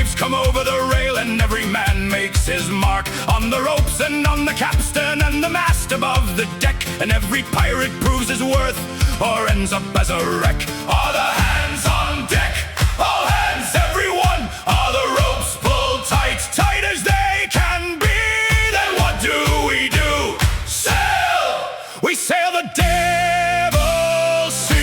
waves come over the rail, and every man makes his mark on the ropes and on the capstan and the mast above the deck. And every pirate proves his worth or ends up as a wreck. All the hands on deck, all hands, everyone. All the ropes pulled tight, tight as they can be. Then what do? Sail! We sail the Devil's Sea.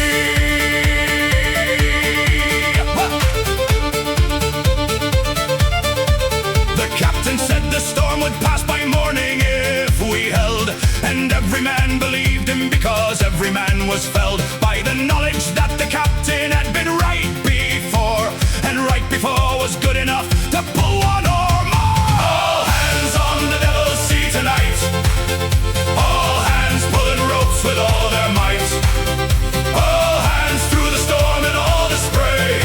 The captain said the storm would pass by morning if we held, and every man believed him because every man was felled by the knowledge that the captain had been right before, and right before was good enough to pull one or more. All hands on the Devil's Sea tonight. All hands pulling ropes with all their might. All hands through the storm and all the spray.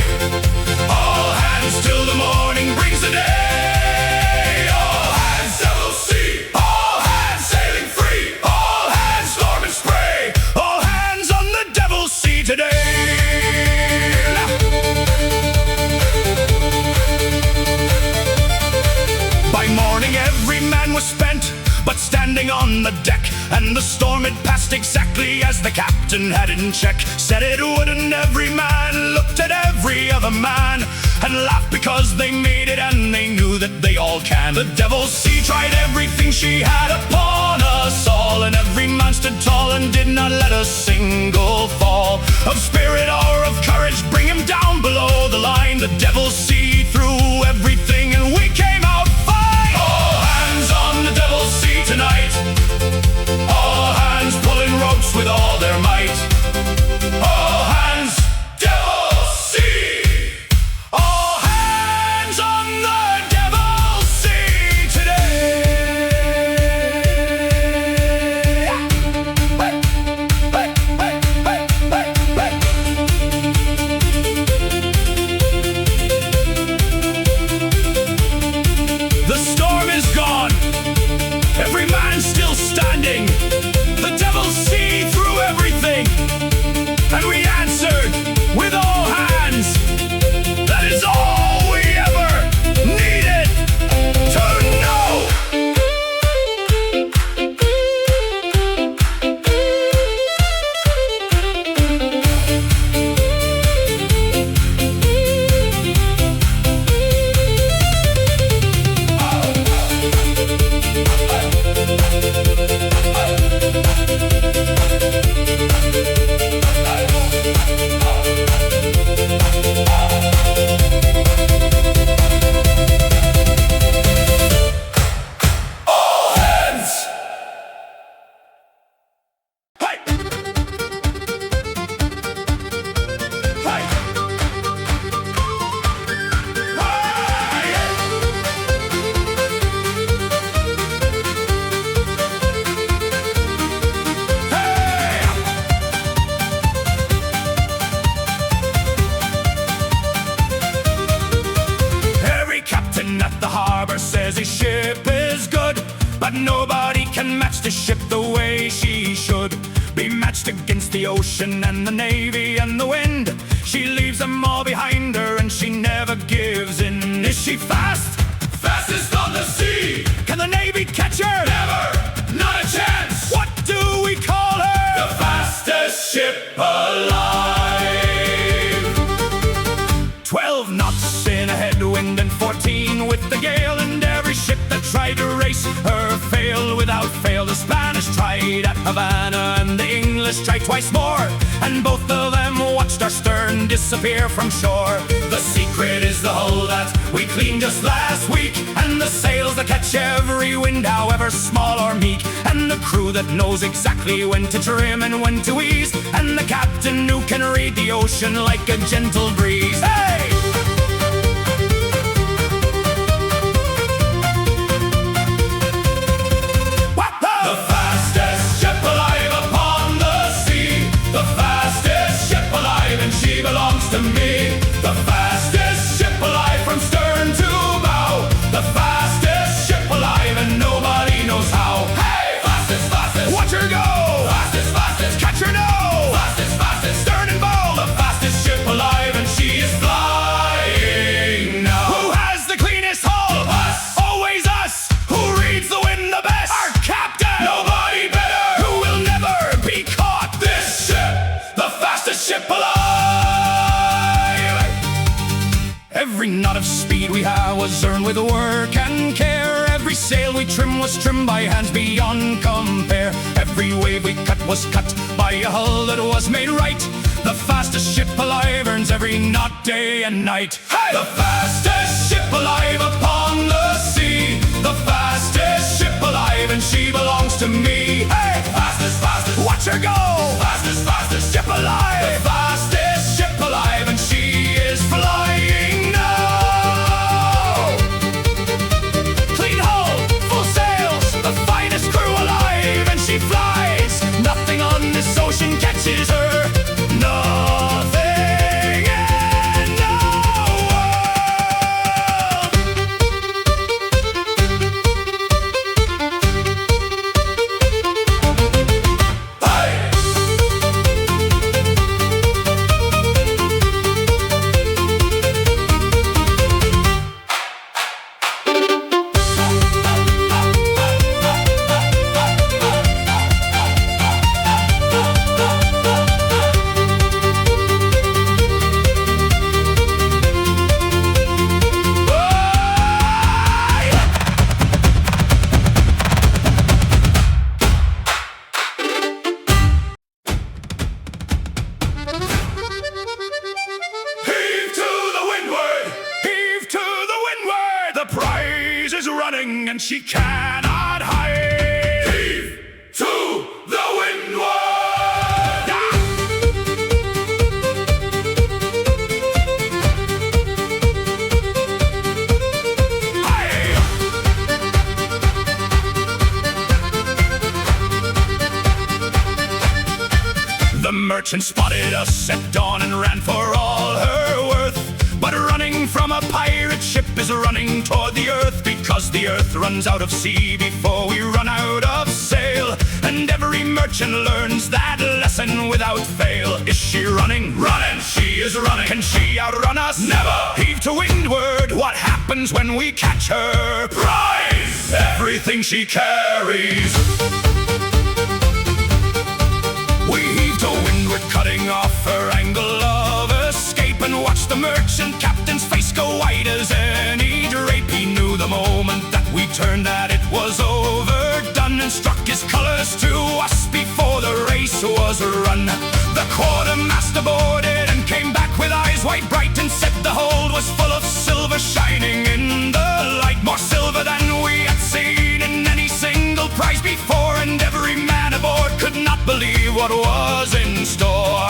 All hands till the morning brings the day. All hands Devil's Sea. All hands sailing free. All hands storm and spray. All hands on the Devil's Sea today. By morning every man was spent, but standing on the deck, and the storm had passed exactly as the captain had it in check. Said it would, and every man looked at every other man and laughed because they made it and they knew that they all can. The Devil's Sea tried everything she had upon us all, and every man stood tall and did not let a single fall of spirit or of courage bring him down below the line. The Devil's Sea threw everything and we came out fine. All hands on the Devil's Sea tonight. All hands pulling ropes with all their might. All hands Devil's Sea. All hands on the Devil's Sea today. Hey, hey, hey, hey, hey, hey. The storm is gone. Every man still standing. The Devil's Sea threw everything, and we answered with all hands. That is all we ever needed to know. At the harbor says his ship is good, but nobody can match the ship the way she should be matched against the ocean and the navy and the wind. She leaves them all behind her and she never gives in. Is she fast? Fastest on the sea. Can the navy catch her? Never, not a chance. What do we call her? The fastest ship alive. 12 knots in a headwind and 14 with the gale, and every ship that tried to race her failed without fail. The Spanish tried at Havana and the English tried twice more, and both of them watched our stern disappear from shore. The secret is the hull that we cleaned just last week, and the sails that catch every wind, however small or meek, and the crew that knows exactly when to trim and when to ease, and the captain who can read the ocean like a gentle breeze. Hey! The fastest ship alive upon the sea. The fastest ship alive, and she belongs to me. The fastest ship alive from stern to bow. The fastest ship alive, and nobody knows how. Hey! Fastest, fastest. Watch her go! Fastest, fastest. Catch her now! Fastest, fastest. Stern and bow. The fastest ship alive, and she is flying. had was earned with work and care. Every sail we trimmed was trimmed by hands beyond compare. Every wave we cut was cut by a hull that was made right. The fastest ship alive earns every knot day and night. Hey! The fastest ship alive upon the sea. The fastest ship alive, and she belongs to me. Hey! Fastest, fastest, watch her go! Fastest, fastest ship alive. The fastest ship alive, and she is flying now. Clean hull, full sails, the finest crew alive, and she flies. Nothing on this ocean catches her. Nothing in the world. Hey! And she cannot hide. Heave to the windward. Aye. The merchant spotted us at dawn and ran for all her worth. But running from a pirate ship is running toward the earth, because the earth runs out of sea before we run out of sail. And every merchant learns that lesson without fail. Is she running? Running! She is running! Can she outrun us? Never! Heave to windward! What happens when we catch her? Prize! Everything she carries. We heave to windward, cutting off her angle of escape, and watch the merchant captain's face go white as any drape. He knew the moment that we turned that it was overdone, and struck his colors to us before the race was run. The quartermaster boarded and came back with eyes wide bright, and said the hold was full of silver shining in the light. More silver than we had seen in any single prize before, and every man aboard could not believe what was in store.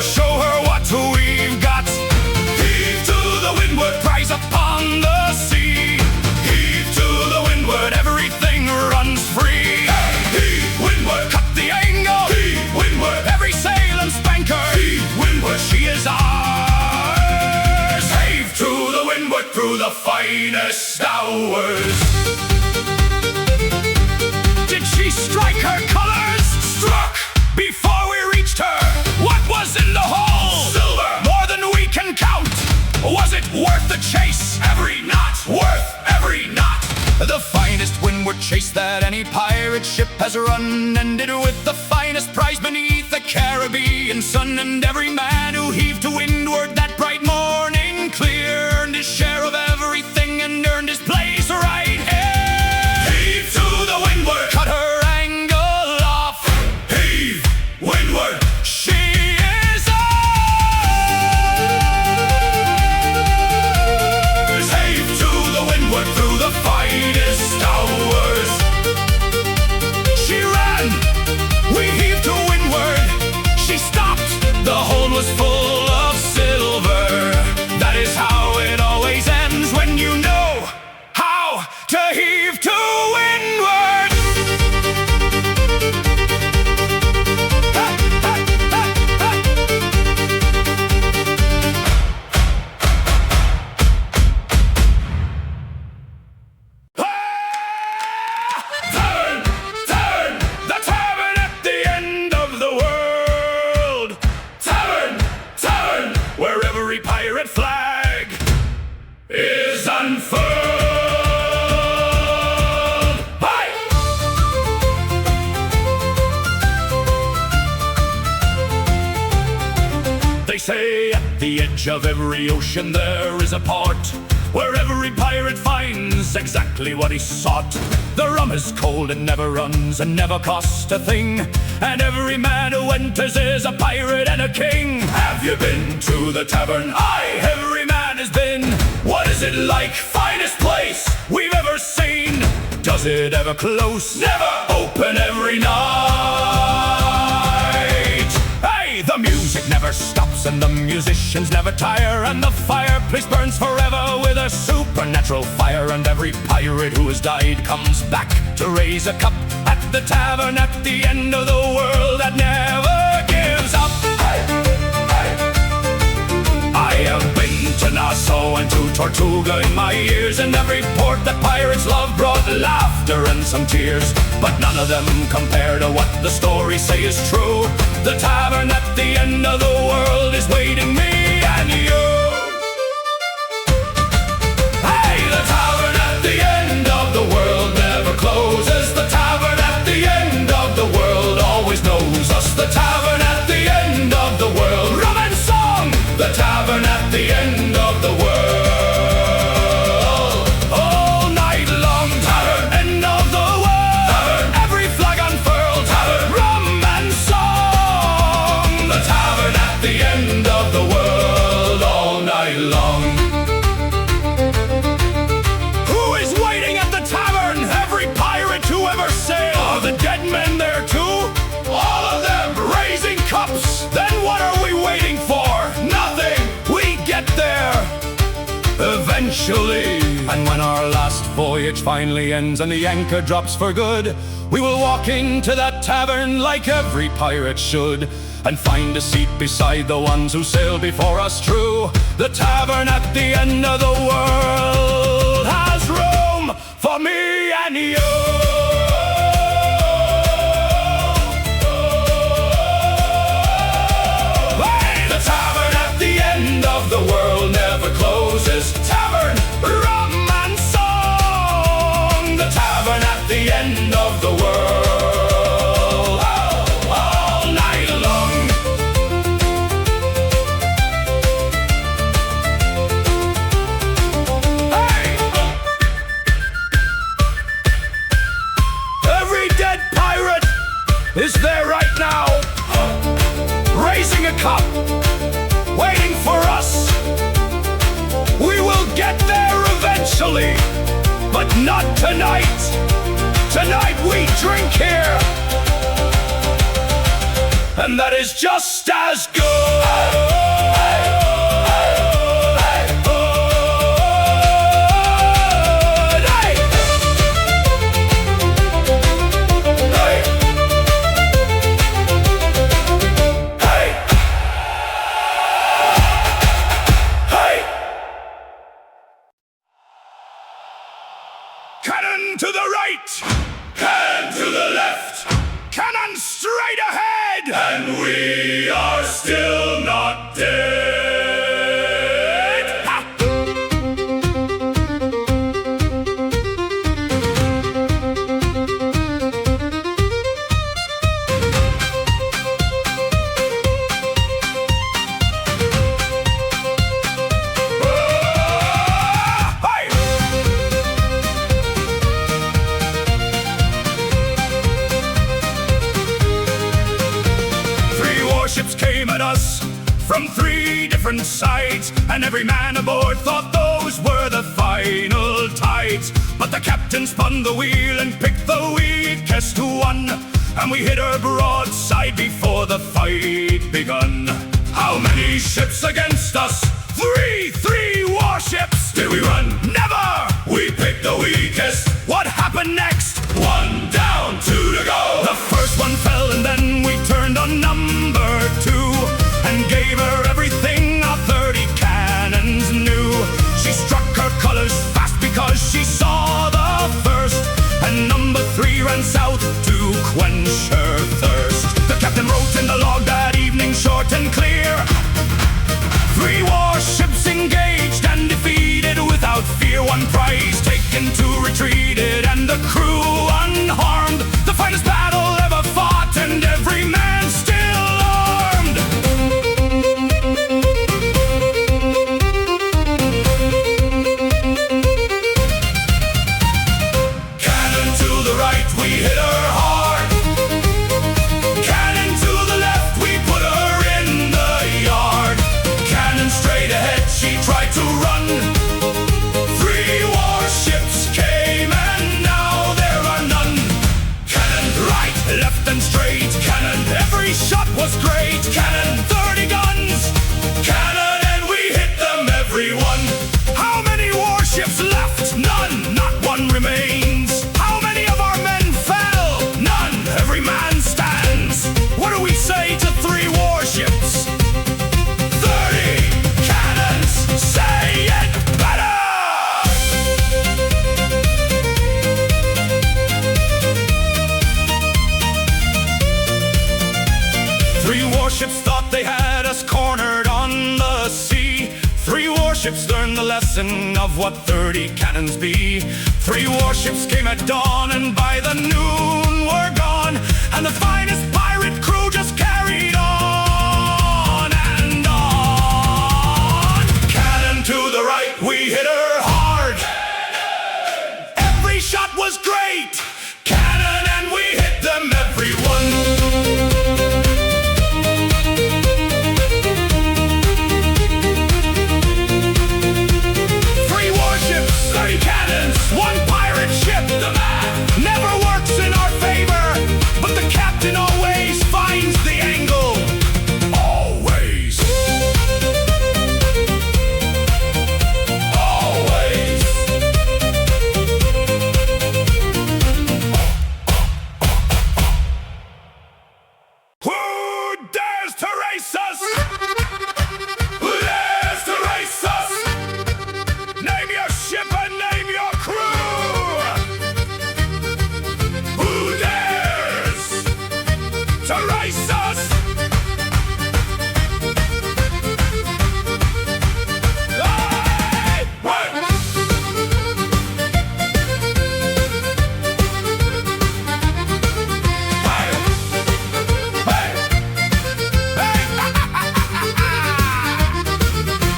Show her what we've got. Heave to the windward, prize upon the sea. Heave to the windward, everything runs free. Heave windward, cut the angle. Heave windward, every sail and spanker. Heave windward, she is ours. Heave to the windward, through the finest hours. Did she strike her colors? Struck before we reached her. What was in the hole? Silver, more than we can count. Was it worth the chase? Every knot, worth every knot. The finest windward chase that any pirate ship has run, ended with the finest prize beneath the Caribbean sun. And every man who heaved to windward that bright morning clear earned his share of everything and earned his place right here. Heave to the windward, cut her angle off. Heave windward, she is ours. Heave to the windward, through the finest hours. She ran, we heaved to windward. She stopped, the hold was full of silver. That is how it always ends when you know how to heave to windward. Tavern, tavern, the tavern at the end of the world. Tavern, tavern, where every pirate flag is unfurled. edge of every ocean there is a port where every pirate finds exactly what he sought. The rum is cold and never runs and never costs a thing, and every man who enters is a pirate and a king. Have you been to the tavern? Aye, every man has been. What is it like? Finest place we've ever seen. Does it ever close? Never. Open every night. Hey, the music never stops and the musicians never tire, and the fireplace burns forever with a supernatural fire, and every pirate who has died comes back to raise a cup at the tavern at the end of the world that never gives up. I have been to Nassau and to Tortuga in my years, and every port that pirates love brought laughter and some tears, but none of them compare to what the stories say is true. The tavern at the end of the world is waiting me and you. Hey, the tavern at the end of the world never closes. The tavern at the end of the world always knows us. The tavern at the end of the world, rum and song. The tavern at the end of the world, all night long. Tavern, end of the world. Tavern, every flag unfurled. Tavern, rum and song. The tavern at the end of the world, all night long. Who is waiting at the tavern? Every pirate who ever sailed. Are the dead men there too? All of them raising cups. Then what are we waiting for? Nothing. We get there eventually. And when our last voyage finally ends and the anchor drops for good, we will walk into that tavern like every pirate should, and find a seat beside the ones who sailed before us true. The tavern at the end of the world has room for me and you. The world never closes. Tavern, rum and song. The tavern at the end of the world, all night long. Hey! Every dead pirate is there right now, raising a cup, waiting for us. We will get there eventually, but not tonight. Tonight we drink here, and that is just as good. Cannon to the right, cannon to the left, cannon straight ahead, and we are still not dead. Ha! 3 warships came at us from 3 different sides, and every man aboard thought those were the final tides. But the captain spun the wheel and picked the weakest one, and we hit her broadside before the fight begun. How many ships against us? 3 warships! Did we run? Never! We picked the weakest. What happened next? 1 down, 2 to go. The first one fell, and then we turned on number 2 and gave her everything our 30 cannons knew. She struck her colors fast because she saw the thirst, and number 3 ran south to quench her thirst. The captain wrote in the log that evening, short and clear: 3 warships engaged and defeated without fear. 1 prize taken, 2 retreated, and the crew unharmed. The finest battle ever fought, and every man still armed. warships learned the lesson of what 30 cannons be. 3 warships came at dawn, and by the noon were gone, and the finest pirate crew just carried on and on. Cannon to the right, we hit her hard. Every shot was great. Cannon, and we hit them, everyone. One pirate ship, the math never works in our favor, but the captain always finds the angle. Always. Always. Who dares to race us? Who dares to race us? Name your ship and name your crew. Who dares to race us? Hey! Hey!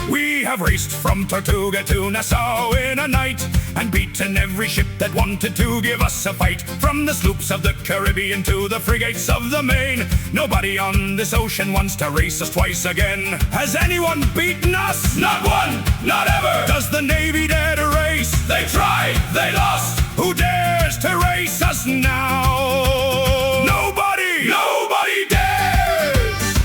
We have raced from Tortuga to Nassau in a night, and beaten every ship that wanted to give us a fight. From the sloops of the Caribbean to the frigates of the Main, nobody on this ocean wants to race us twice again. Has anyone beaten us? Not one, not ever. Does the Navy dare to race? They tried, they lost. Who dares to race us now? Nobody! Nobody dares!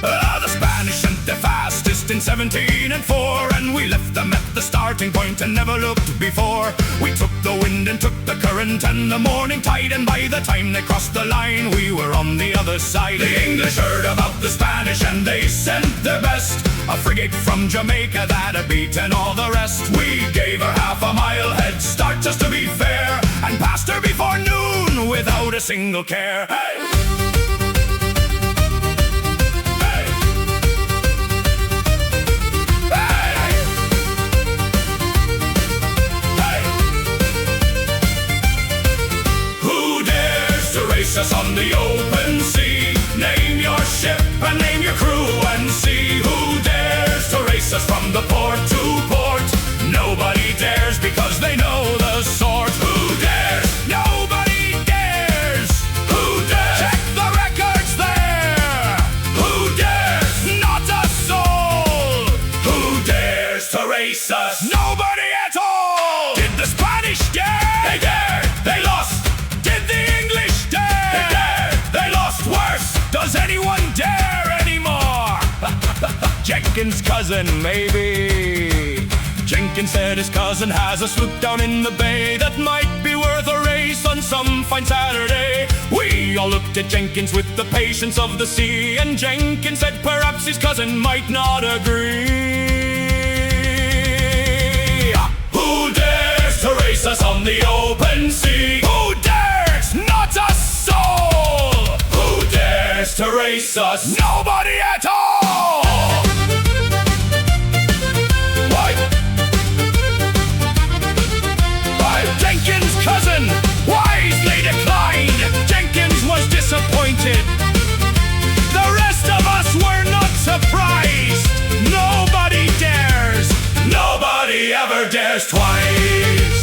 The Spanish sent their fastest in 17 and 4, and we left them at the starting point and never looked before. We took the wind and took the current and the morning tide, and by the time they crossed the line, we were on the other side. The English heard about the Spanish and they sent their best, a frigate from Jamaica that had beaten all the rest. We gave her half a mile head start just to be fair, and passed her before noon without a single care. Hey! Us on the open sea. Name your ship and name your crew and see. Who dares to race us from the port to port? Nobody dares because they know the sort. Who dares? Nobody dares. Who dares? Check the records there. Who dares? Not a soul. Who dares to race us? Nobody at all. Did the Spanish dare? They dared. They lost. Did the English dare? Worse, does anyone dare anymore? Jenkins' cousin, maybe. Jenkins said his cousin has a sloop down in the bay that might be worth a race on some fine Saturday. We all looked at Jenkins with the patience of the sea, and Jenkins said perhaps his cousin might not agree. Who dares to race us on the open sea? Who dares? Not a soul! Who dares to race us? Nobody at all! Why? Jenkins' cousin wisely declined. Jenkins was disappointed. The rest of us were not surprised. Nobody dares. Nobody ever dares twice.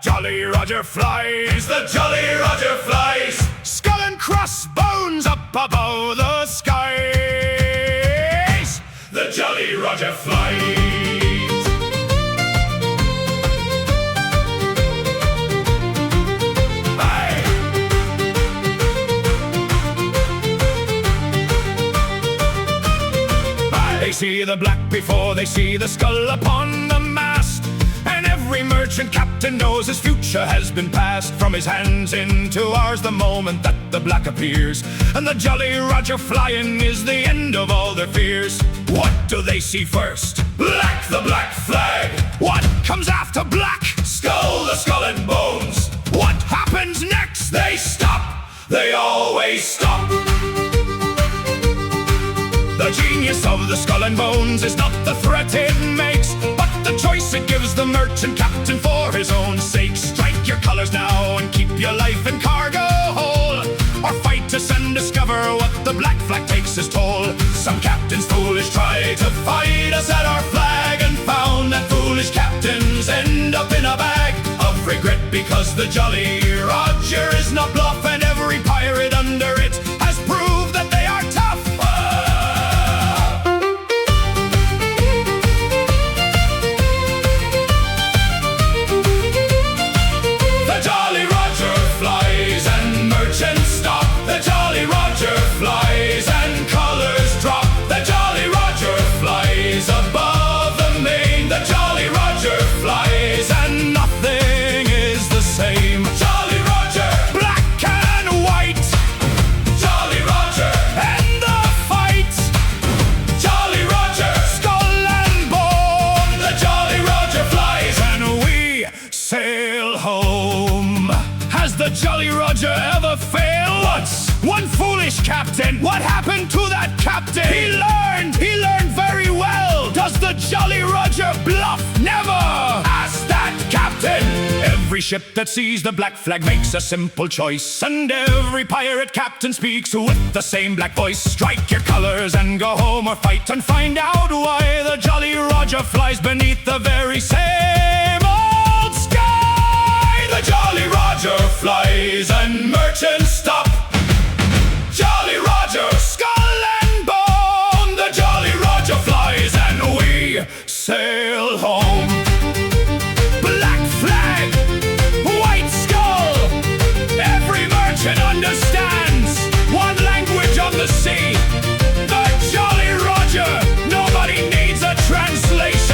Jolly Roger flies, the Jolly Roger flies, skull and crossbones up above the skies. The Jolly Roger flies. They see the black before they see the skull upon the mast, Every merchant captain knows his future has been passed from his hands into ours the moment that the black appears. And the Jolly Roger flying is the end of all their fears. What do they see first? Black, the black flag. What comes after black? Skull, the skull and bones. What happens next? They stop. They always stop. The genius of the skull and bones is not the threat it makes, but the choice it gives the merchant captain for his own sake. Strike your colors now and keep your life and cargo whole, or fight us and discover what the black flag takes its toll. Some captains foolish try to fight us at our flag, and found that foolish captains end up in a bag of regret, because the Jolly Roger is not bluff, and every pirate under it has proved that they are tough. The Jolly Roger flies and merchants stop. The Jolly Roger flies and colors drop. The Jolly Roger flies above the main. The Jolly Roger flies and nothing is the same. Jolly Roger, black and white. Jolly Roger, and the fight. Jolly Roger, skull and bone. The Jolly Roger flies and we sail home. Has the Jolly Roger ever failed? Once. One foolish captain. What happened to that captain? He learned very well. Does the Jolly Roger bluff? Never. Ask that captain. Every ship that sees the black flag makes a simple choice, and every pirate captain speaks with the same black voice. Strike your colors and go home, or fight and find out why the Jolly Roger flies beneath the very same old sky. The Jolly Roger flies and merchants stop. Jolly Roger, skull and bone. The Jolly Roger flies and we sail home. Black flag, white skull. Every merchant understands one language on the sea. The Jolly Roger, nobody needs a translation.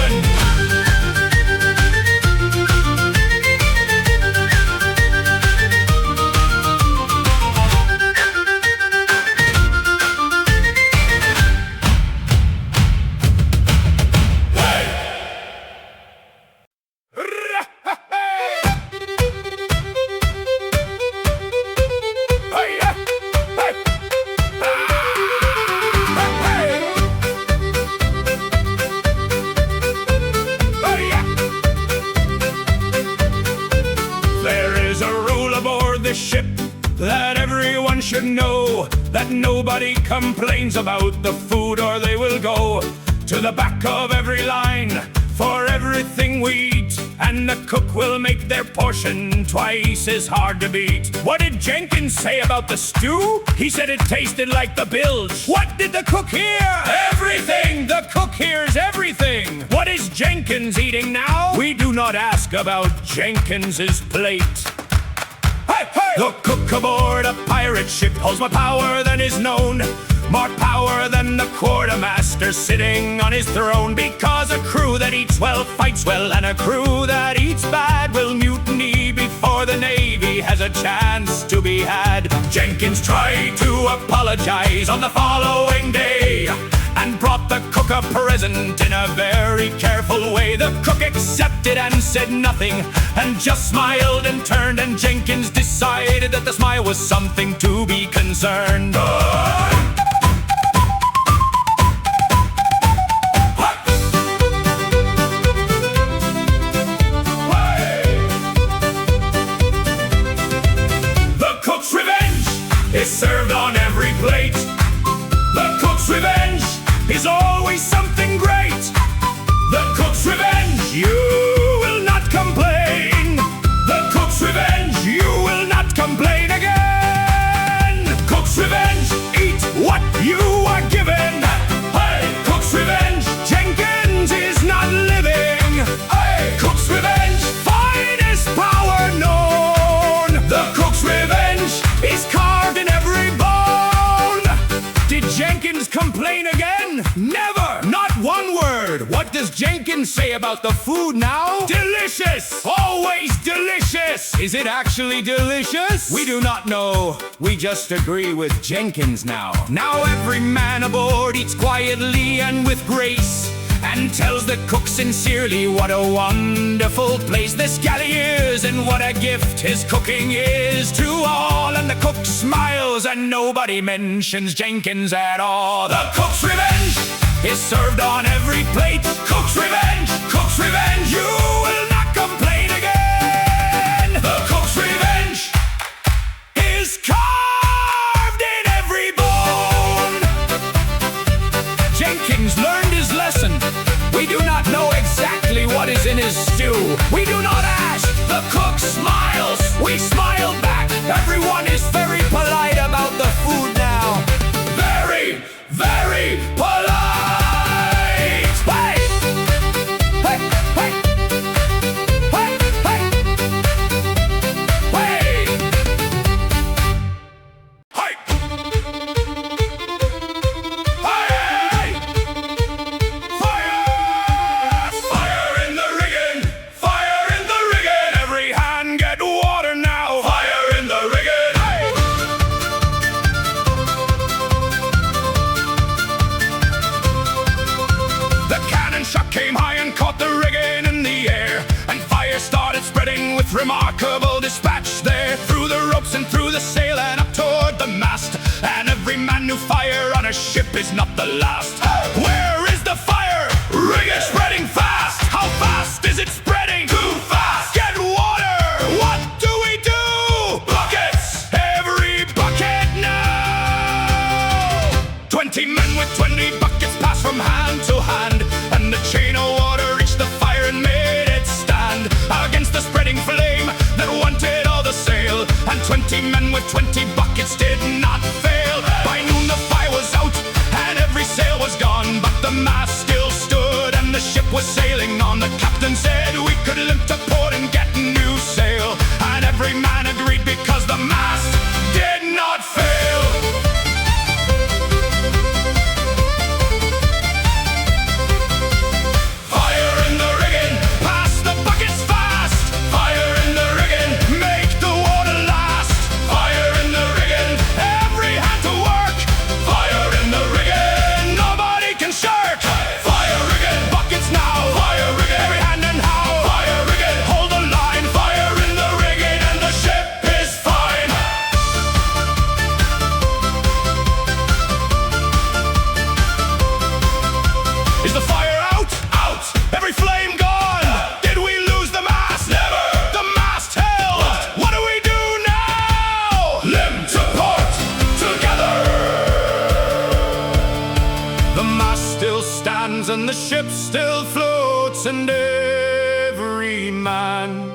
Ship that everyone should know, that nobody complains about the food, or they will go to the back of every line for everything we eat, and the cook will make their portion twice as hard to beat. What did Jenkins say about the stew? He said it tasted like the bilge. What did the cook hear? Everything! The cook hears everything. What is Jenkins eating now? We do not ask about Jenkins's plate. The cook aboard a pirate ship holds more power than is known, more power than the quartermaster sitting on his throne. Because a crew that eats well fights well, and a crew that eats bad will mutiny before the Navy has a chance to be had. Jenkins tried to apologize on the following day, and brought the cook a present in a very careful way. The cook accepted and said nothing, and just smiled and turned, and Jenkins decided that the smile was something to be concerned. The cook's revenge is served on every plate. The cook's revenge is always something great. The cook's revenge, you will not complain. The cook's revenge, you will not complain again. Cook's revenge, eat what you are given. Hey, cook's revenge, Jenkins is not living. Hey, cook's revenge, finest power known. The cook's revenge is carved in every bone. Did Jenkins complain again? Never! Jenkins say about the food now? Delicious! Always delicious! Is it actually delicious? We do not know. We just agree with Jenkins now. Now every man aboard eats quietly and with grace, and tells the cook sincerely what a wonderful place this galley is, and what a gift his cooking is to all. And the cook smiles and nobody mentions Jenkins at all. The cook's revenge is served on every plate. Cook's revenge, cook's revenge, you will not complain again. The cook's revenge is carved in every bone. Jenkins learned his lesson. We do not know exactly what is in his stew. We do not ask. The cook smiles. We smile back. Everyone is very polite about the food now. Very, very polite. Hey! Hey! Hey! Hey! Hey! Hey! Hey! Hey! Fire in the rigging! Fire in the rigging! Every hand get water now! Fire in the rigging! Hey! The cannon shot came high and caught the rigging in the air, and fire started spreading with remarkable dispatch there, through the ropes and through the sail and up toward the mast. And every man knew fire on a ship is not the last. Where is the fire? Rigging spreading fast. How fast is it spreading? Too fast. Get water. What do we do? Buckets. Every bucket now. 20 men with 20 buckets passed from hand to hand, and the chain of water reached the fire and made it stand against the spreading flame that wanted all the sail. And 20 men with 20 buckets did not fail. By noon the fire was out and every sail was gone, but the mast still stood and the ship was sailing on. The captain said we could limp to port and get new sail, and every man agreed because the mast did not fail. Fire in the rigging, pass the buckets fast. Fire in the rigging, make the water last. Fire in the rigging, every hand to work. Fire in the rigging, nobody can shirk. Fire rigging, buckets now. Fire rigging, every hand and how. Fire rigging, hold the line. Fire in the rigging, and the ship is fine. Is the fire out? Out. Every flame gone. Did we lose the mast? Never. The mast held. What do we do now? Limp to port together. The mast still stands and the ship still floats, and every man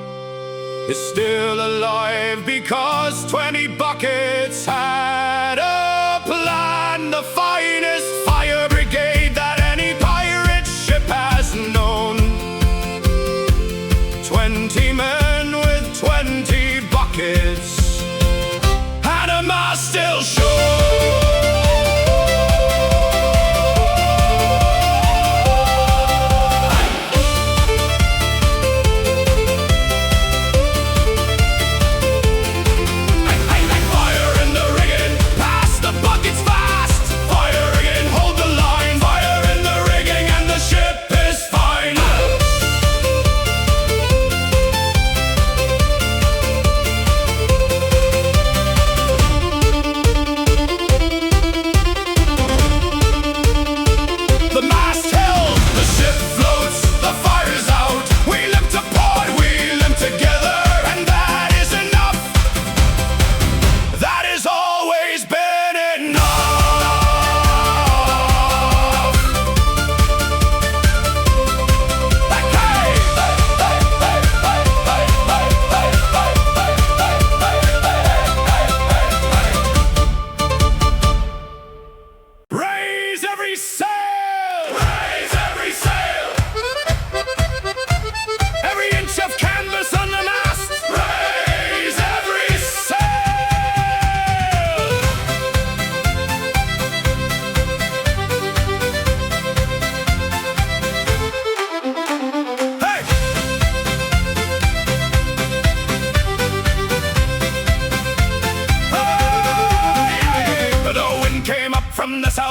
is still alive because 20 buckets had a plan. The finest fire brigade that any pirate ship has known. 20 men with 20 buckets and a mast still shows. Fire in the rigging, pass the buckets fast. Fire rigging, hold the line. Fire in the rigging, and the ship is fine.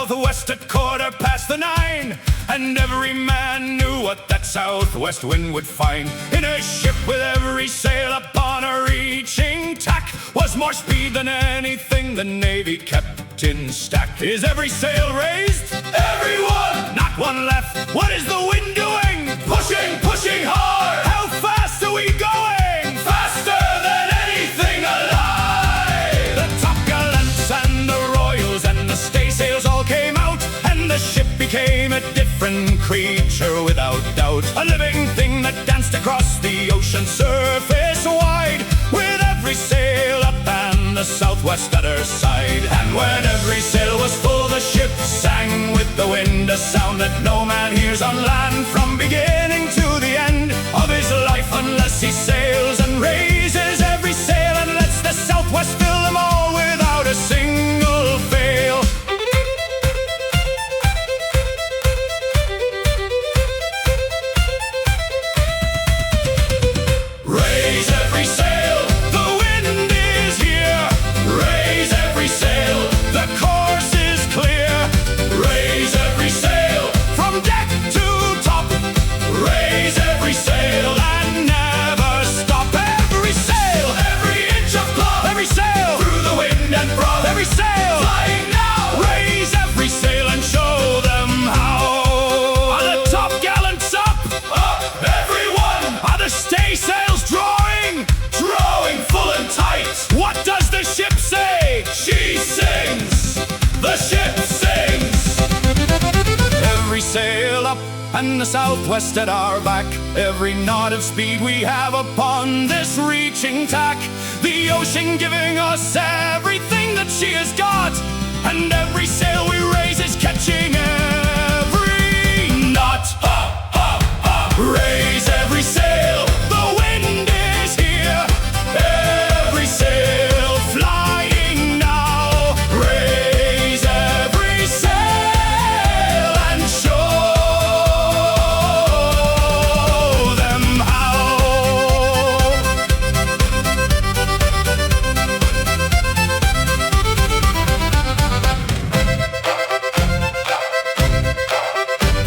southwest at 9:15, and every man knew what that southwest wind would find. In a ship with every sail upon a reaching tack was more speed than anything the Navy kept in stack. Is every sail raised? Everyone! Not one left. What is the wind doing? Pushing, pushing hard! How fast are we going? Faster than anything alive! The topgallants and the royals and the staysails all came out, and the ship became a different creature without doubt. A living thing that danced across the ocean surface wide, with every sail up and the southwest at her side. And when every sail was full, the ship sang with the wind, a sound that no man hears on land from beginning to the end of his life, unless he sails and raises every sail and lets the southwest fill them all without a single fail. Raise every sail, the wind is here. Raise every sail, the course is clear. Raise every sail, from deck to top. Raise every sail and never stop. Every sail, every inch of cloth. Every sail, through the wind and froth. Every sail, flying now. Raise every sail and show them how. Are the top gallants up? Up, everyone. Are the staysails drawing? Drawing full and tight. What does the ship say? She sings. The ship sings. Every sail up and the southwest at our back. Every knot of speed we have upon this reaching tack. The ocean giving us everything that she has got, and every sail we raise is catching every knot. Up, up, up. Raise every sail, the wind is here. Every sail flying now. Raise every sail and show them how.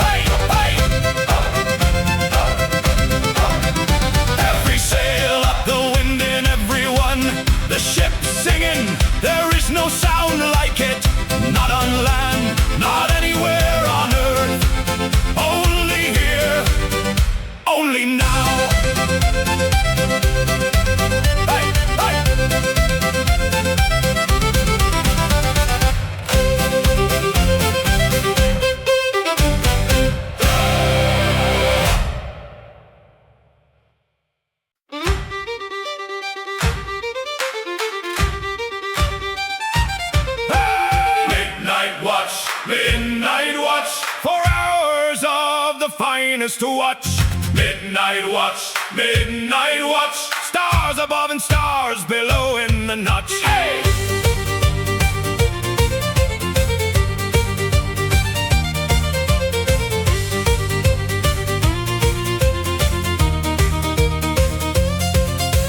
Hey, hey! Every sail up, the wind in everyone. The ship singing, there is no sound like it. Not on land, not anywhere on earth. Only here, only now. Hey, hey! Midnight watch, midnight watch, 4 hours of the finest to watch. Midnight watch, midnight watch, stars above and stars below in the notch. Hey!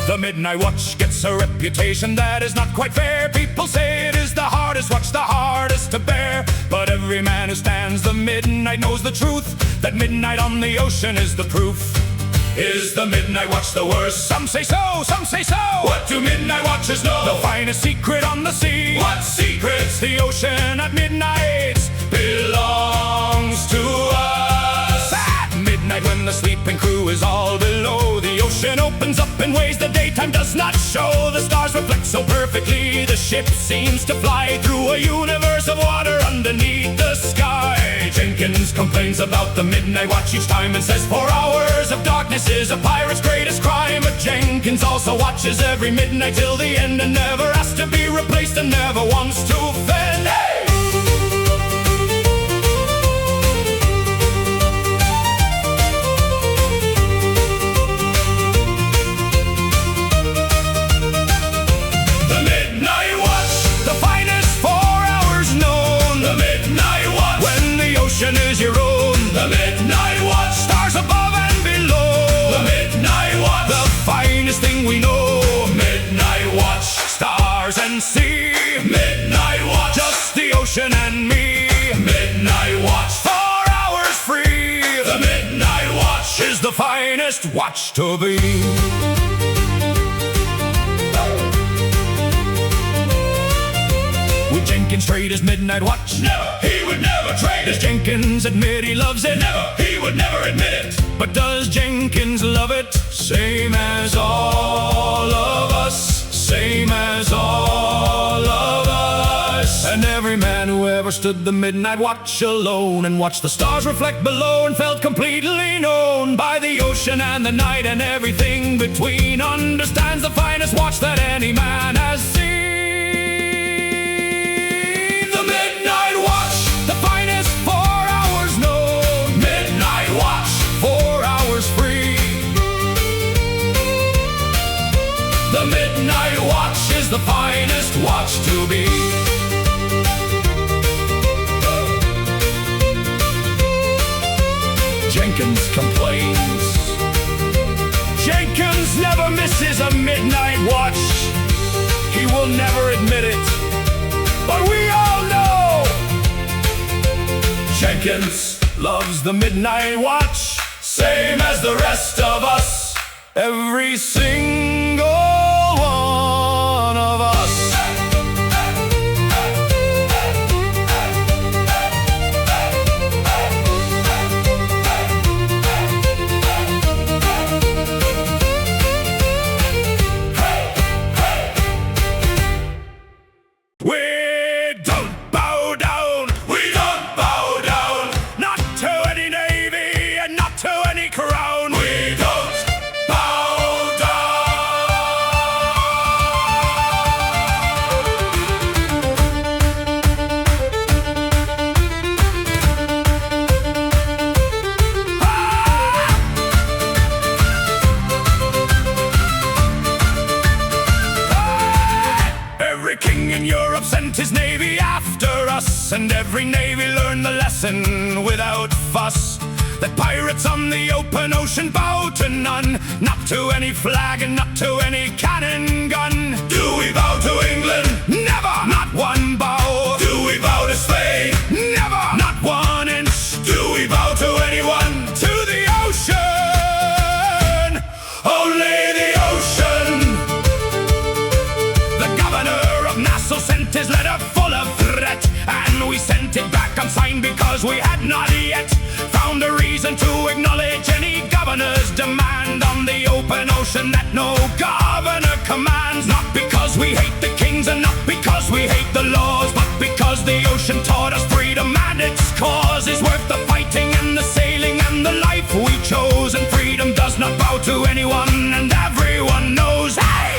The midnight watch gets a reputation that is not quite fair. People say it is the hardest watch, the hardest to bear. But every man who stands the midnight knows the truth, that midnight on the ocean is the proof. Is the midnight watch the worst? Some say so, some say so. What do midnight watchers know? The finest secret on the sea. What secrets? The ocean at midnight belongs to us. At midnight when the sleeping crew is all below, the ocean opens up in ways the daytime does not show. The stars reflect so perfectly, the ship seems to fly through a universe of water underneath the sky. Jenkins complains about the midnight watch each time and says 4 hours of darkness is a pirate's greatest crime. But Jenkins also watches every midnight till the end, and never asks to be replaced and never wants to offend. Hey! Is your own. The midnight watch, stars above and below. The midnight watch, the finest thing we know. Midnight watch, stars and sea. Midnight watch, just the ocean and me. the finest watch to be. Would Jenkins trade his midnight watch? Never, he would never trade Does it. Jenkins admit he loves it? Never, he would never admit it. But does Jenkins love it? Same as all of us. Same as all of us. And every man who ever stood the midnight watch alone and watched the stars reflect below and felt completely known by the ocean and the night and everything between understands the finest watch that any man has seen. The midnight watch, the finest 4 hours known. Midnight watch, 4 hours free. the midnight watch is the finest watch to be. Jenkins complains. Jenkins never misses a midnight watch. He will never admit it, but we all know Jenkins loves the midnight watch, Same as the rest of us. every single one of us. We don't bow down, We don't bow down. not to any navy and not to any crown. We don't bow Every king in Europe sent his navy after us, and every navy learned the lesson without fuss, that pirates on the open ocean bow to none, not to any flag and not to any cannon gun. Do we bow to England? Never, not one bow. Do we bow to Spain? Never, not 1 inch. Do we bow to anyone? To the ocean, Only the ocean. the governor of Nassau sent his letter full of threat, and we sent it back unsigned because we had not yet found a reason to acknowledge any governor's demand on the open ocean that no governor commands. Not because we hate the kings and not because we hate the laws, but because the ocean taught us freedom and its cause is worth the fighting and the sailing and the life we chose. And freedom does not bow to anyone, and everyone knows. Hey!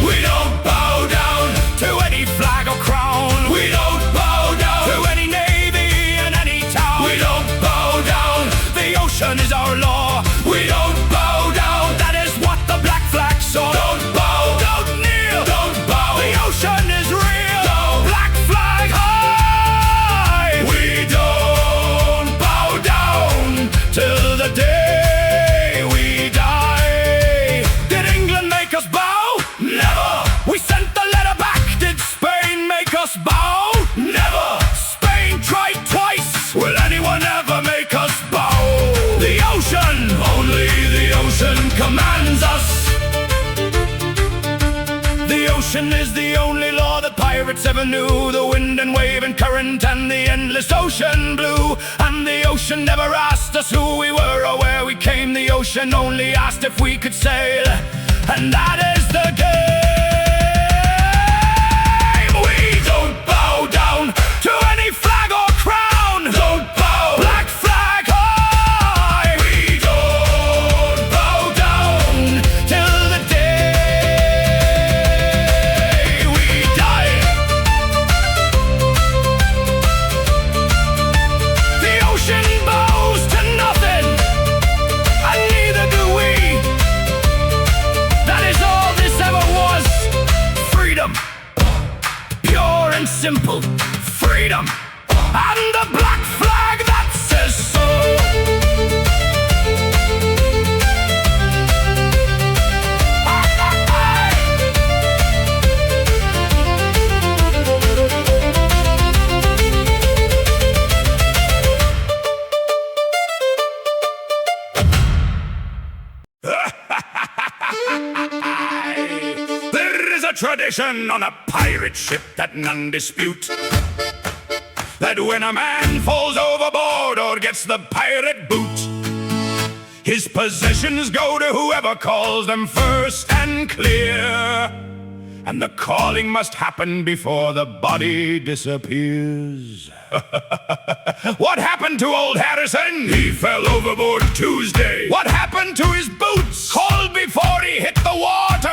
We don't bow down. To any flag or crown, We don't bow down. to any navy and any town. We don't bow down. The ocean is our law. We don't bow down. That is what the black flag saw. Don't bow. Don't kneel. Don't bow. The ocean is real. No. Black flag high. We don't bow down. Till the day we die. Did England make us bow? Never. We sent the letter back. Did Spain make us bow? Never. Spain tried twice. Will anyone ever make us bow? The ocean, Only the ocean commands us. The ocean is the only law that pirates ever knew. The wind and wave and current and the endless ocean blue. And the ocean never asked us who we were or where we came. The ocean only asked if we could sail, and that is the game. We don't bow down to any flag or crown. Don't bow. Black flag high. We don't bow down. Till the day we die. The ocean bows to nothing, and neither do we. That is all this ever was. Freedom, pure and simple freedom, and the black flag that says so. tradition on a pirate ship that none dispute, that when a man falls overboard or gets the pirate boot, his possessions go to whoever calls them first and clear, and the calling must happen before the body disappears. What happened to old Harrison? He fell overboard Tuesday. What happened to his boots? Called before he hit the water.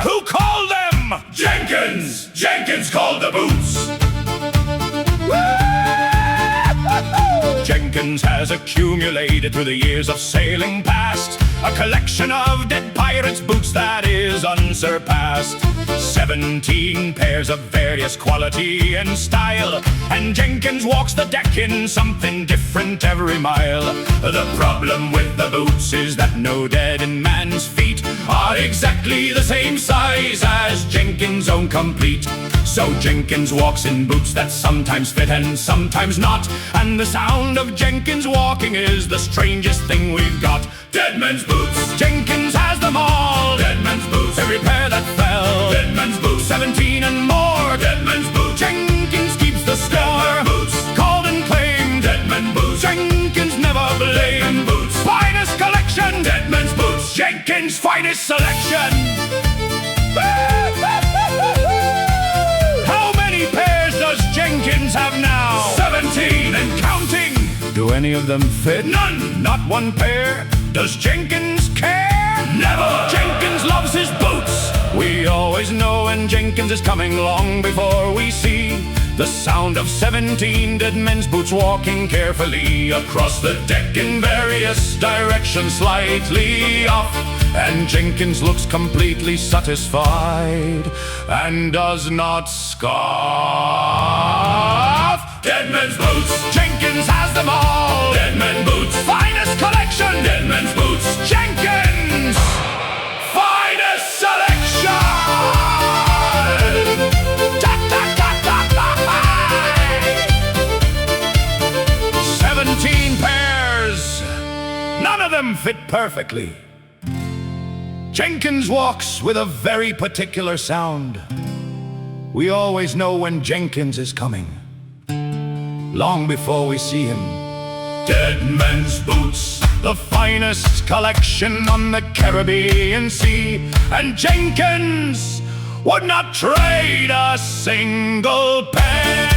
Who called them? Jenkins! Jenkins called the boots. Jenkins has accumulated through the years of sailing past a collection of dead pirates' boots that is unsurpassed. 17 pairs of various quality and style, and Jenkins walks the deck in something different every mile. The problem with the boots is that no dead man's feet are exactly the same size as Jenkins' own complete. So Jenkins walks in boots that sometimes fit and sometimes not, and the sound of Jenkins walking is the strangest thing we've got. Dead men's boots. Jenkins has them all. Dead men's boots. Every pair that fell. Dead men's boots. 17 and more. Dead men's boots. Jenkins keeps the score. Dead men's boots. Called and claimed. Dead men's boots. Jenkins never blamed. Dead men's boots. Finest collection. Dead men's boots. Jenkins' finest selection. How many pairs does Jenkins have now? 17 and counting. Do any of them fit? None. Not one pair. Does Jenkins care? Never. Jenkins loves his boots. We always know when Jenkins is coming long before we see the sound of 17 dead men's boots walking carefully across the deck in various directions slightly off. And Jenkins looks completely satisfied and does not scoff. Dead men's boots. Jenkins has them all. Dead men's boots. Finest collection. Dead men's boots. Jenkins' finest selection. 17 pairs. None of them fit perfectly. Jenkins walks with a very particular sound. We always know when Jenkins is coming, long before we see him. Dead men's boots. The finest collection on the Caribbean Sea, and Jenkins would not trade a single pair.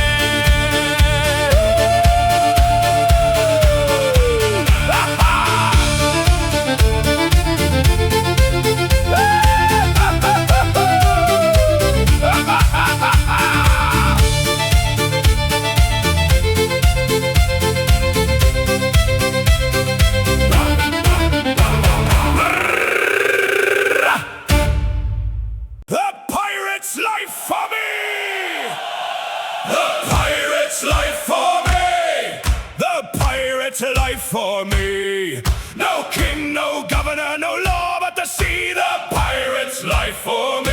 Life for me. No king, no governor, no law, but the sea, the pirate's life for me.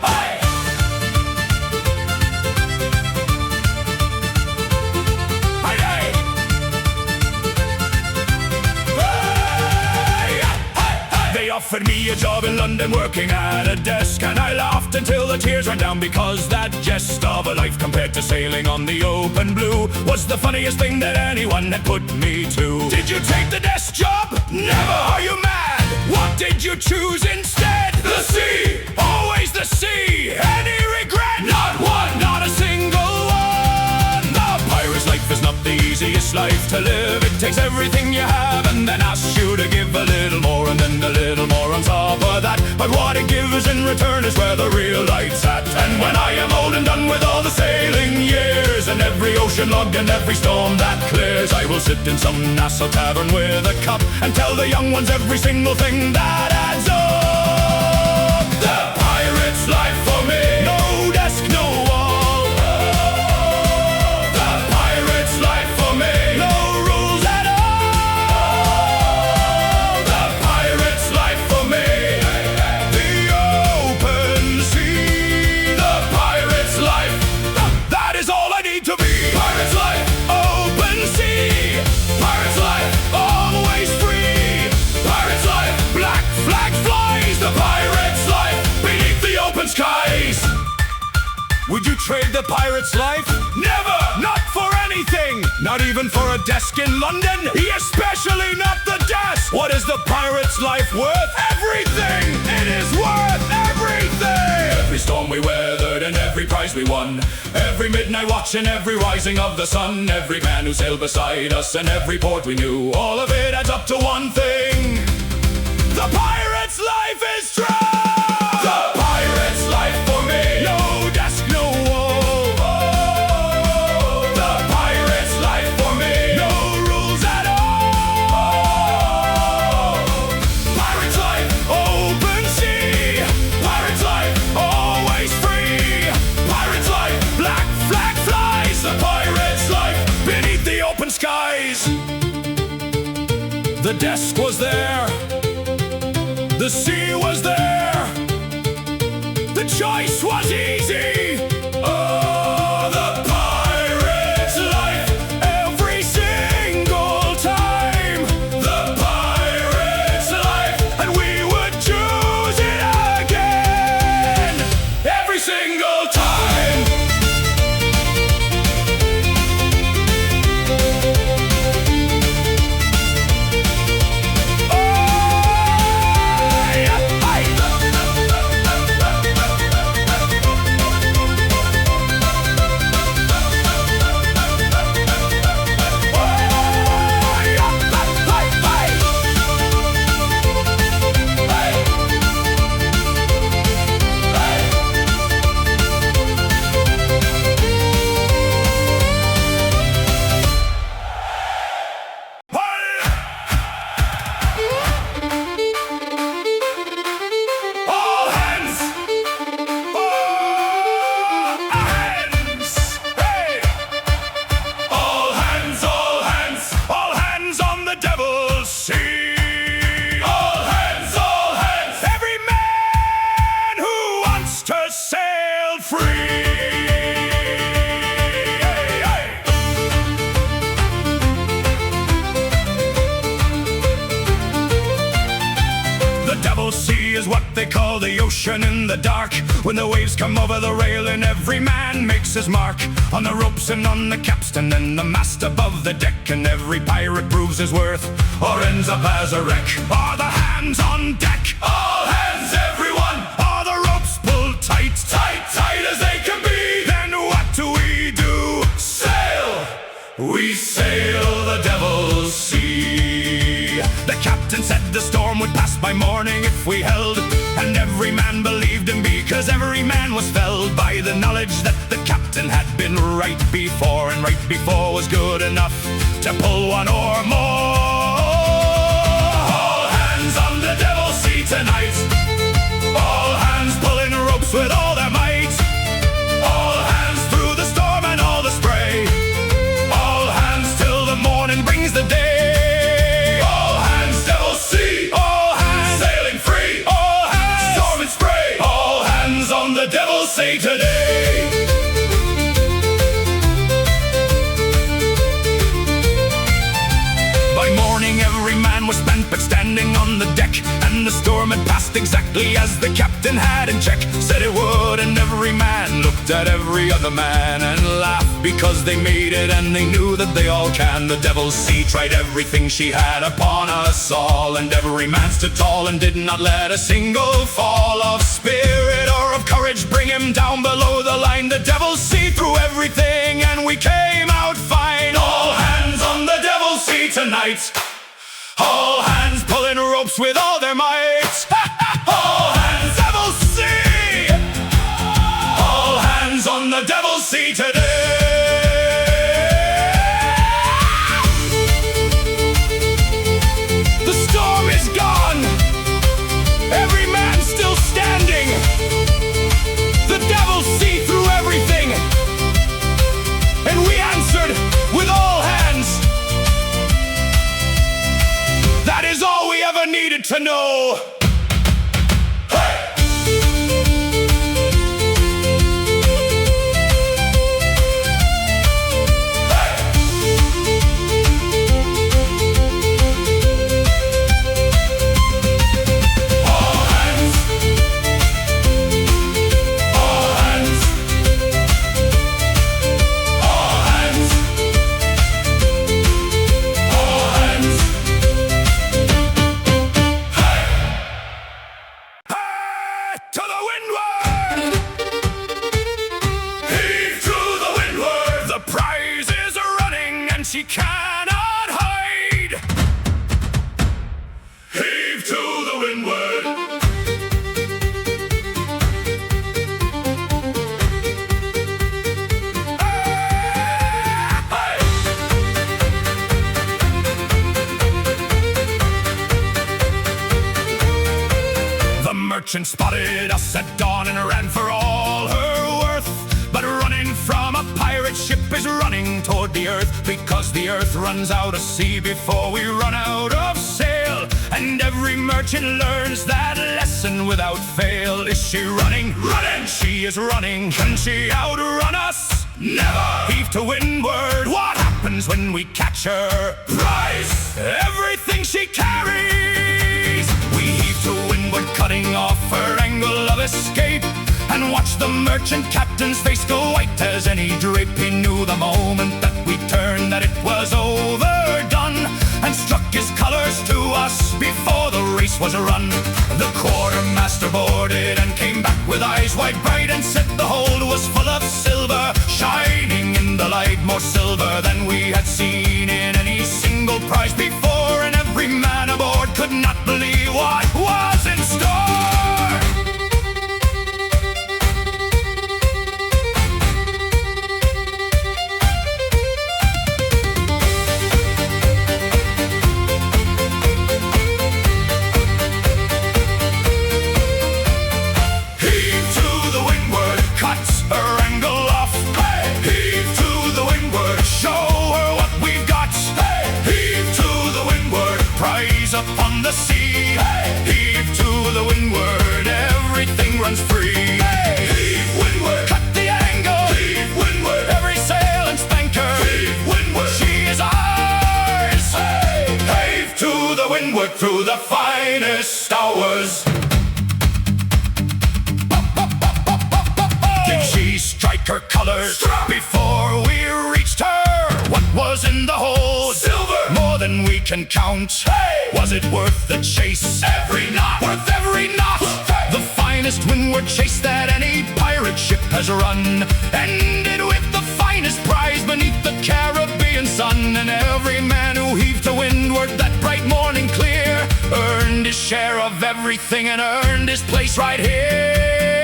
Hey! Hey, hey! Hey! Hey, hey! They offered me a job in London working at a desk, and I laughed until the tears ran down, because that jest of a life compared to sailing on the open blue was the funniest thing that anyone had put me to. Did you take the desk job? Never. Are you mad? What did you choose instead? The sea. Always the sea. Any regret? Not one. Not a single one. The pirate's life is not the easiest life to live. It takes everything you have and then asks you to give a little more and then a little more on top of that. But what it gives in return is where the real light's at. And when I am old and done with all the sailing years, and every ocean logged and every storm that clears, I will sit in some Nassau tavern with a cup and tell the young ones every single thing that adds up. The pirate's life for me. No desk, no wall. The pirate's life for me. No rules at all. The pirate's life for me. The open sea. The pirate's life. That is all I need to be. Pirate's life. Open sea. Pirate's life. Always free. Pirate's life. Black flags fly trade the pirate's life? Never! Not for anything! Not even for a desk in London? Especially not the desk! What is the pirate's life worth? Everything! It is worth everything! Every storm we weathered and every prize we won, every midnight watch and every rising of the sun, every man who sailed beside us and every port we knew, all of it adds up to one thing: the pirate's life is true! The pirate's life for me! No desk, no wall! Oh, the pirate's life for me! No rules at all! Pirate's life! Open sea! Pirate's life! Always free! Pirate's life! Black flag flies! The pirate's life! Beneath the open skies! The desk was there. The sea was there. The choice was easy. Oh, the pirate's life! Every single time. The pirate's life! And we would choose it again. Every single time! They call the ocean in the dark. When the waves come over the rail and every man makes his mark on the ropes and on the capstan and the mast above the deck, and every pirate proves his worth or ends up as a wreck. Are the hands on deck? All hands, everyone! Are the ropes pulled tight? Tight, tight as they can be! Then what do we do? Sail! We sail the devil's sea. The captain said the storm would pass by morning if we held, and every man believed him because every man was felled by the knowledge that the captain had been right before, and right before was good enough to pull one or more. All hands on the devil's sea tonight. All hands pulling ropes with all their might. All hands through the storm and all the spray. All hands till the morning brings the day. The devil say today. By morning every man was spent but standing on the deck, and the storm had passed exactly as the captain had in check. Said it would, and every man looked at every other man and laughed because they made it and they knew that they all can. The devil's sea tried everything she had upon us all, and every man stood tall and did not let a single fall of spirit or of courage bring him down below the line. The devil's sea threw everything and we came out fine. All hands on the devil's sea tonight. All hands pulling ropes with all their might. All hands, devil's sea. All hands on the devil's sea today. The storm is gone. Every man still standing. The devil's sea threw everything, and we answered with all hands. That is all we ever needed to know. he cannot hide. Heave to the windward. The merchant spotted us at dawn and ran for all her worth. But running from a pirate ship is running toward the earth, because the earth runs out of sea before we run out of sail. And every merchant learns that lesson without fail. Is she running? Running! She is running. Can she outrun us? Never! Heave to windward. What happens when we catch her? Prize! Everything she carries. We heave to windward, cutting off her angle of escape, and watch the merchant captain's face go white as any drape. He knew the moment that we turned that it was overdone, and struck his colors to us before the race was run. The quartermaster boarded and came back with eyes wide bright, and said the hold was full of silver, shining in the light, more silver than we had seen in any single prize before. And every man aboard could not believe what was in store. Upon the sea, heave to the windward, everything runs free. Heave windward! Cut the angle, Heave windward! every sail and spanker, Heave windward! she is ours. Heave to the windward through the finest hours. Did she strike her colors Struck! before we reached her? What was in the hold? Silver! More than we can count. Was it worth the chase? Every knot! Worth every knot! The finest windward chase that any pirate ship has run ended with the finest prize beneath the Caribbean sun. And every man who heaved to windward that bright morning clear earned his share of everything and earned his place right here.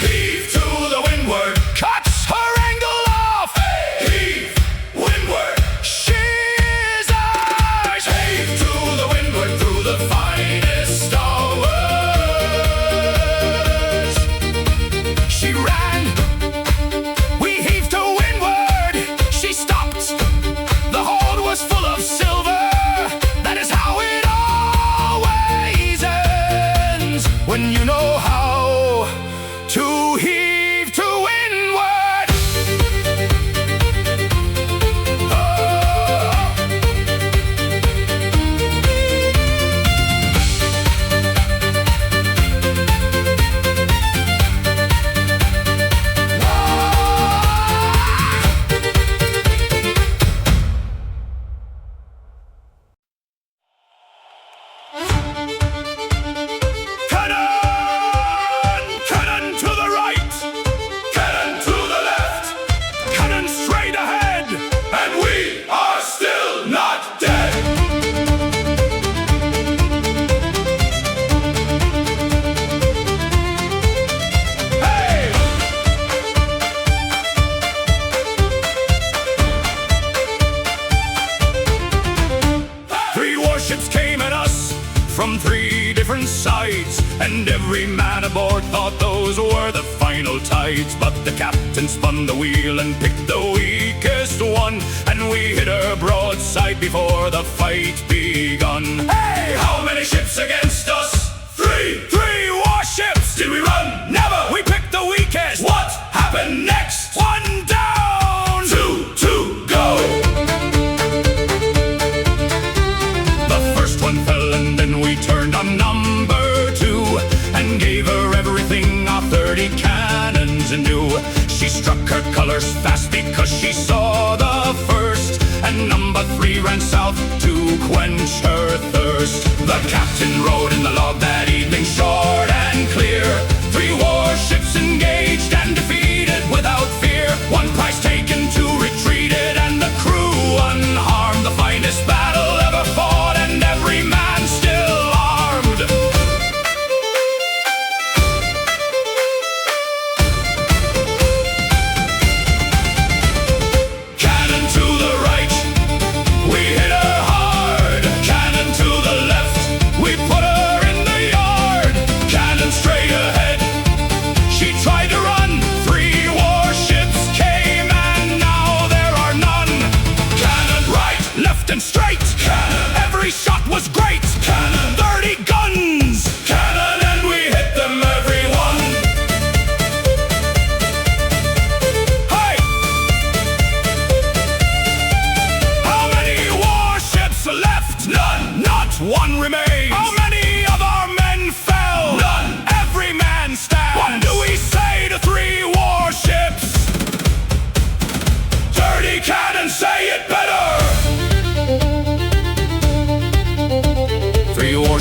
Heave to the windward! Cuts her angle off! Heave windward! She's ours! Heave to the windward through the finest hours. She ran, we heaved to windward. She stopped, the hold was full of silver. That is how it always ends, when you know how to heave to windward. Cannon to the right, Cannon to the left, cannon straight ahead. and we are still not dead. Hey! Three warships came at us from three different sides, and every man aboard thought those were the final tides. But the captain spun the wheel and picked the weakest one, and we hit her broadside before the fight begun. Hey! How many ships against us? Three! Three warships! Did we run? Never! We picked the weakest! What happened next? One down! Two to go! The first one fell, and then we turned on number two and gave her everything our 30 cannons knew. She struck her colors fast because she saw the first, and number three ran south to quench her thirst. The captain wrote in the log that evening, short and clear, three warships engaged and defeated without fear. One prize taken, two retreated, and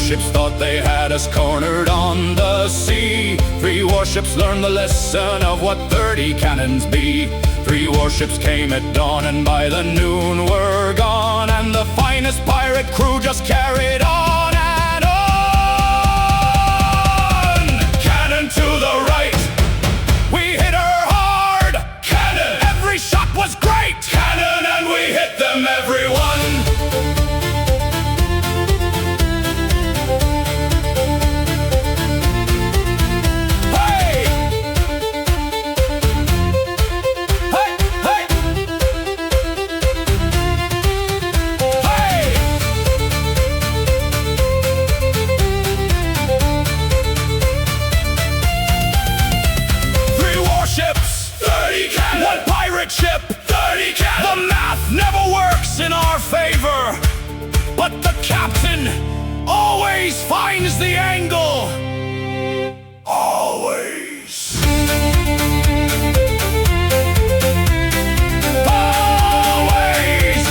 warships thought they had us cornered on the sea. 3 warships learned the lesson of what 30 cannons be. 3 warships came at dawn, and by the noon were gone, and the finest pirate crew just carried on and on. Cannon to the right, we hit her hard. Cannon, every shot was great. Cannon, and we hit them every one. Ship, 30 cannons. The math never works in our favor, but the captain always finds the angle. Always. Always.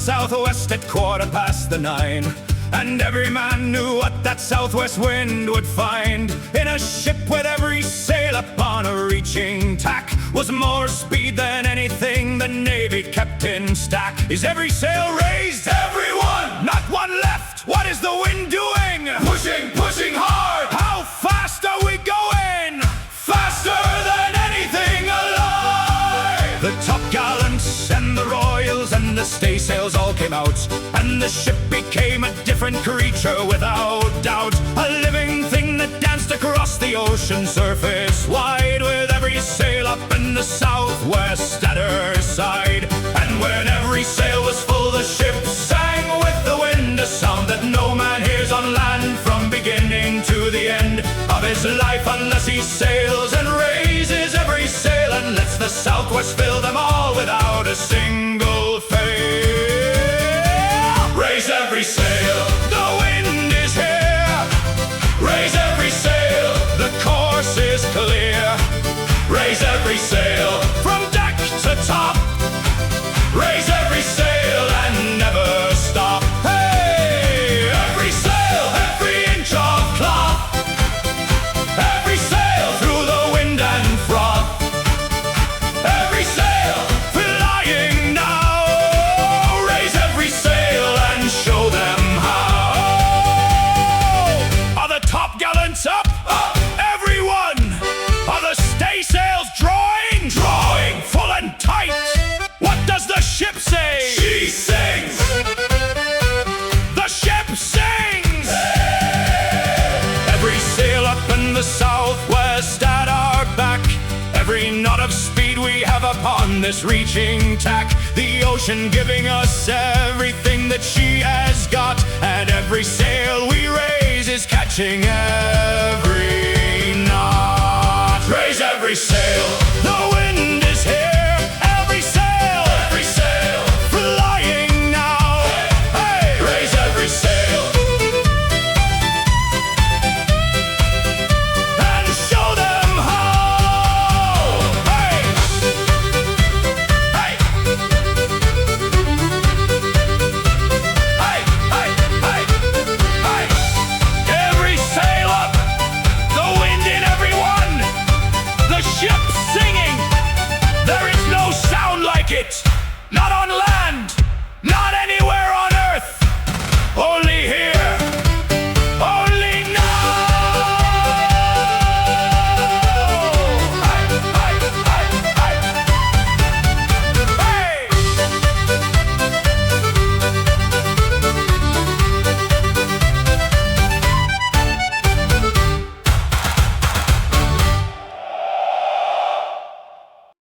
'Southwest at 9:15, and every man knew what that southwest wind would find. In a ship with every sail up on a reaching tack was more speed than anything the Navy kept in stack. Is every sail raised? Everyone! Not one left! What is the wind doing? Pushing, pushing hard! How fast are we going? Faster than anything alive! The topgallants and the royals and the staysails all came out, and the ship became a different creature without doubt. A living thing that danced across the ocean surface wide, with every sail up in the southwest at her side. And when every sail was full, the ship sang with the wind, a sound that no man hears on land from beginning to the end of his life, unless he sails and raises every sail and lets the southwest fill them all without a single fail. Raise every sail, the wind is here. Raise every sail, the course is clear. Raise every sail, from deck to top. Raise every sail and never stop. Hey! Every sail, every inch of cloth. Every sail through the wind and froth. Every sail flying now. Raise every sail and show them how. Are the topgallants up? Up! Everyone! Are the staysails drawing? Drawing! Full and tight! What does the ship say? She sings! The ship sings! Hey! Every sail up in the southwest at our back. Every knot of speed we have upon this reaching tack. The ocean giving us everything that she has got, and every sail we raise is catching every knot. Raise every sail, the wind is here. Every sail flying now. Hey! Raise every sail and show them how. Hey! Hey! Hey! Hey! Hey! Hey! Every sail up, the wind in everyone. The ship singing. There is no sound like it, not on land.